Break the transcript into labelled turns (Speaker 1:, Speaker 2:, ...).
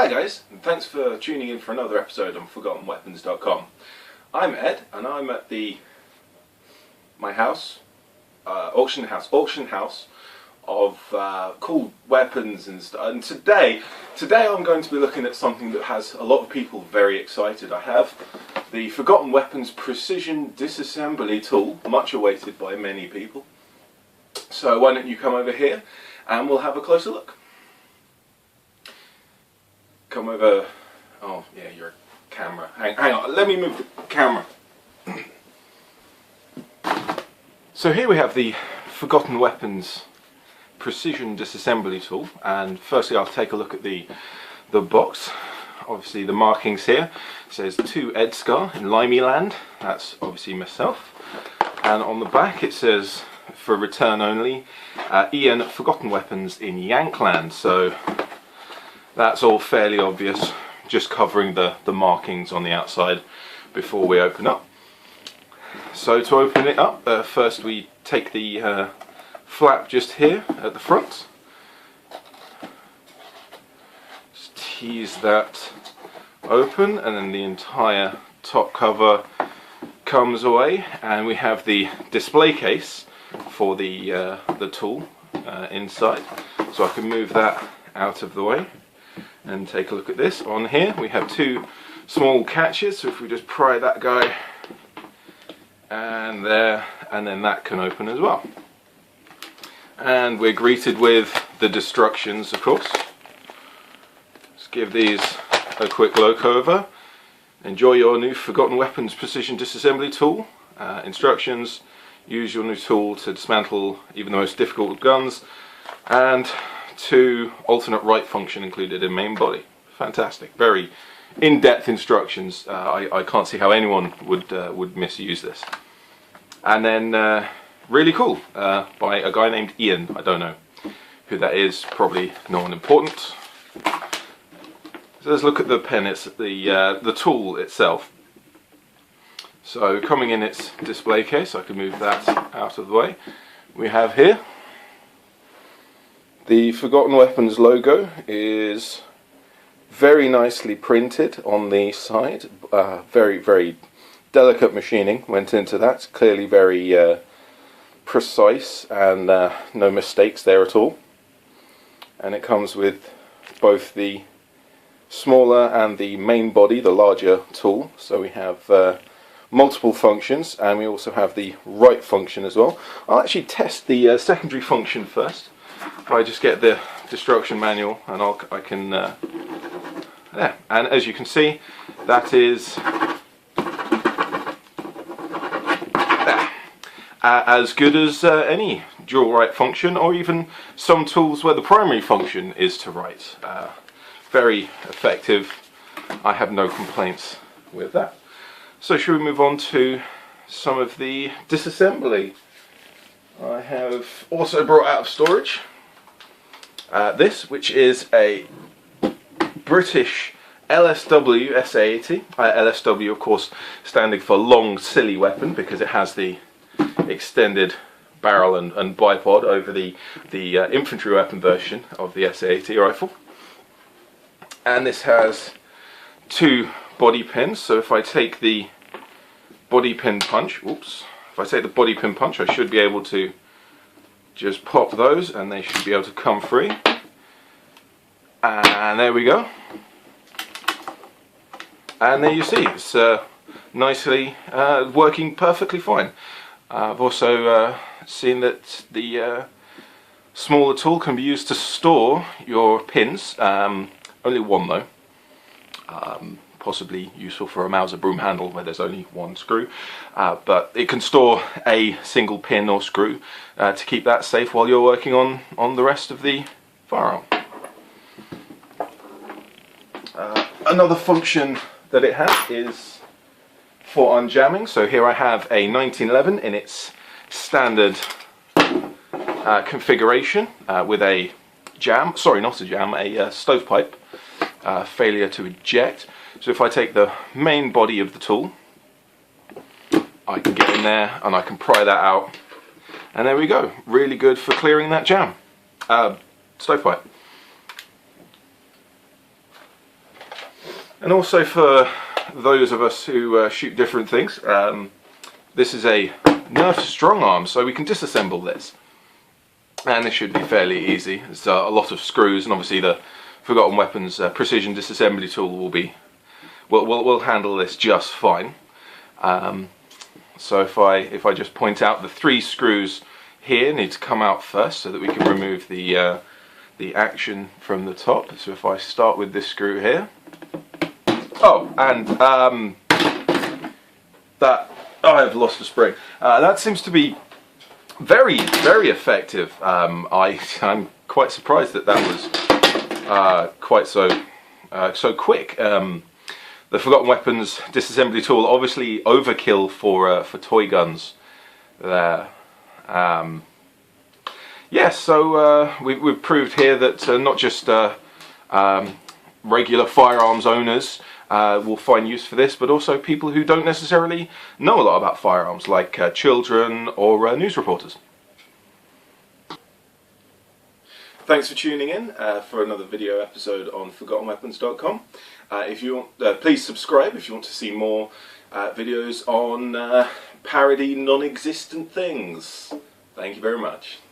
Speaker 1: Hi guys, and thanks for tuning in for another episode on ForgottenWeapons.com. I'm Ed, and I'm at my house, auction house of cool weapons and stuff. And today I'm going to be looking at something that has a lot of people very excited. I have the Forgotten Weapons Precision Disassembly tool, much awaited by many people. So why don't you come over here and we'll have a closer look. Come over. Oh yeah, you're a camera. Hang on, let me move the camera. So here we have the Forgotten Weapons Precision Disassembly tool, and firstly I'll take a look at the box. Obviously the markings here says to ED-SKaR in Limey Land. That's obviously myself. And on the back it says for return only, Ian Forgotten Weapons in Yankland. So that's all fairly obvious, just covering the markings on the outside before we open up. So to open it up, first we take the flap just here at the front. Just tease that open, and then the entire top cover comes away, and we have the display case for the tool inside. So I can move that out of the way and take a look at this. On here we have two small catches, so if we just pry that guy and there, and then that can open as well. And we're greeted with the instructions, of course. Let's give these a quick look over. Enjoy your new Forgotten Weapons Precision Disassembly tool. Instructions: use your new tool to dismantle even the most difficult guns, and to alternate right function included in main body. Fantastic, very in-depth instructions. I can't see how anyone would misuse this. And then really cool, by a guy named Ian. I don't know who that is, probably no one important. So let's look at the pen. It's the tool itself. So coming in its display case, I can move that out of the way. We have here the Forgotten Weapons logo is very nicely printed on the side. Very delicate machining went into that. Clearly very precise, and no mistakes there at all. And it comes with both the smaller and the main body, the larger tool. So we have multiple functions, and we also have the right function as well. I'll actually test the secondary function first. If I just get the instruction manual, and I can there. And as you can see, that is as good as any dual right function, or even some tools where the primary function is to right. Very effective. I have no complaints with that. So should we move on to some of the disassembly? I have also brought out of storage this, which is a British LSW SA80. LSW, of course, standing for long silly weapon, because it has the extended barrel and bipod over the infantry weapon version of the SA80 rifle. And this has two body pins. So if I take the body pin punch, I should be able to just pop those, and they should be able to come free. And there we go. And there you see, it's nicely working perfectly fine. I've also seen that the smaller tool can be used to store your pins. Only one though. Possibly useful for a Mauser broom handle where there's only one screw, but it can store a single pin or screw to keep that safe while you're working on the rest of the firearm. Another function that it has is for unjamming. So here I have a 1911 in its standard configuration with a jam, sorry not a jam, a stovepipe failure to eject. So if I take the main body of the tool, I can get in there and I can pry that out, and there we go. Really good for clearing that jam, stovepipe. And also for those of us who shoot different things, this is a Nerf strong arm, so we can disassemble this. And this should be fairly easy. There's a lot of screws, and obviously the Forgotten Weapons precision disassembly tool will handle this just fine. So if I just point out, the 3 screws here need to come out first so that we can remove the action from the top. So if I start with this screw here. Oh, and that I've lost a spring. That seems to be very, very effective. I'm quite surprised that was quite so quick. The Forgotten Weapons disassembly tool, obviously overkill for toy guns there. Yes, so we've proved here that not just regular firearms owners will find use for this, but also people who don't necessarily know a lot about firearms, like children or news reporters. Thanks for tuning in for another video episode on ForgottenWeapons.com. If you want, please subscribe if you want to see more videos on parody non-existent things. Thank you very much.